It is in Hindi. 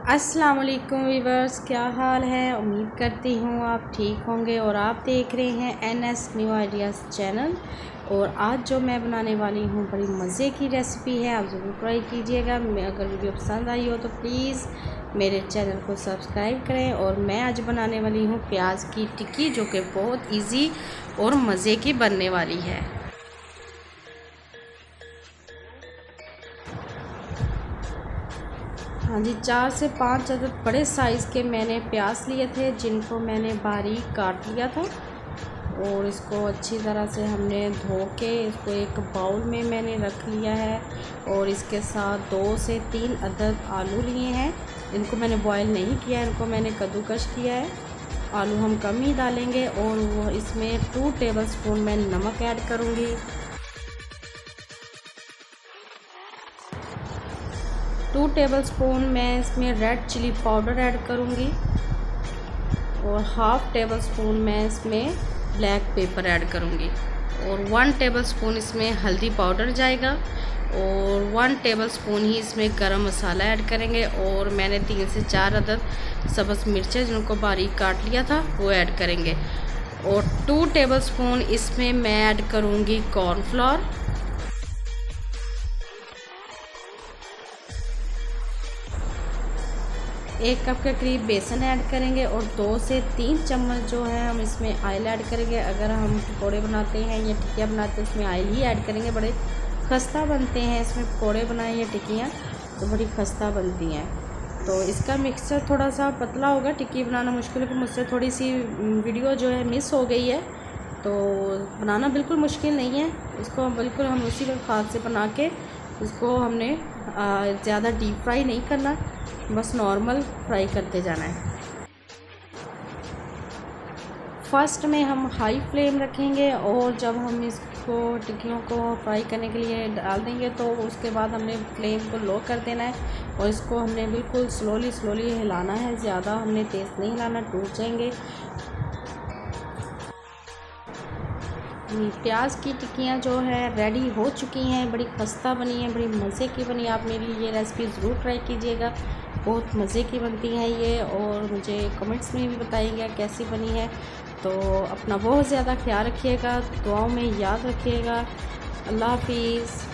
अस्सलाम वालेकुम वीवर्स, क्या हाल है। उम्मीद करती हूँ आप ठीक होंगे और आप देख रहे हैं NS न्यू आइडियाज़ चैनल। और आज जो मैं बनाने वाली हूँ बड़ी मज़े की रेसिपी है, आप ज़रूर ट्राई कीजिएगा। अगर वीडियो पसंद आई हो तो प्लीज़ मेरे चैनल को सब्सक्राइब करें। और मैं आज बनाने वाली हूँ प्याज की टिक्की, जो कि बहुत ईजी और मज़े की बनने वाली है। हाँ जी, 4 से 5 अदद बड़े साइज़ के मैंने प्याज लिए थे, जिनको मैंने बारीक काट लिया था। और इसको अच्छी तरह से हमने धो के इसको एक बाउल में मैंने रख लिया है। और इसके साथ 2 से 3 अदद आलू लिए हैं। इनको मैंने बॉईल नहीं किया, इनको मैंने कद्दूकश किया है। आलू हम कम ही डालेंगे। और वो इसमें 2 टेबलस्पून मैं नमक ऐड करूँगी, 2 टेबलस्पून मैं इसमें रेड चिली पाउडर ऐड करूँगी। और हाफ़ टेबलस्पून मैं इसमें ब्लैक पेपर ऐड करूँगी। और 1 टेबलस्पून इसमें हल्दी पाउडर जाएगा। और 1 टेबलस्पून ही इसमें गरम मसाला ऐड करेंगे। और मैंने 3 से 4 अदद सब्ज़ मिर्चें जिनको बारीक काट लिया था वो ऐड करेंगे। और 2 टेबलस्पून इसमें मैं ऐड करूँगी कॉर्नफ्लोर। 1 कप के करीब बेसन ऐड करेंगे। और 2 से 3 चम्मच जो है हम इसमें ऑयल ऐड करेंगे। अगर हम पकौड़े बनाते हैं या टिक्कियाँ बनाते हैं इसमें ऑयल ही ऐड करेंगे। बड़े खस्ता बनते हैं, इसमें पकौड़े बनाए या टिक्कियाँ तो बड़ी खस्ता बनती हैं। तो इसका मिक्सचर थोड़ा सा पतला होगा, टिक्की बनाना मुश्किल है। कि मुझसे थोड़ी सी वीडियो जो है मिस हो गई है, तो बनाना बिल्कुल मुश्किल नहीं है। इसको बिल्कुल हम उसी वक्त हाथ से बना के इसको हमने ज़्यादा डीप फ्राई नहीं करना, बस नॉर्मल फ्राई करते जाना है। फर्स्ट में हम हाई फ्लेम रखेंगे। और जब हम इसको टिक्कियों को फ्राई करने के लिए डाल देंगे तो उसके बाद हमने फ्लेम को लो कर देना है। और इसको हमने बिल्कुल स्लोली हिलाना है, ज़्यादा हमने तेज़ नहीं हिलाना, टूट जाएंगे। प्याज की टिक्कियाँ जो है रेडी हो चुकी हैं, बड़ी खस्ता बनी है, बड़ी मज़े की बनी। आप मेरी ये रेसिपी ज़रूर ट्राई कीजिएगा, बहुत मज़े की बनती है ये। और मुझे कमेंट्स में भी बताइएगा कैसी बनी है। तो अपना बहुत ज़्यादा ख्याल रखिएगा, दुआओं में याद रखिएगा। अल्लाह हाफिज़।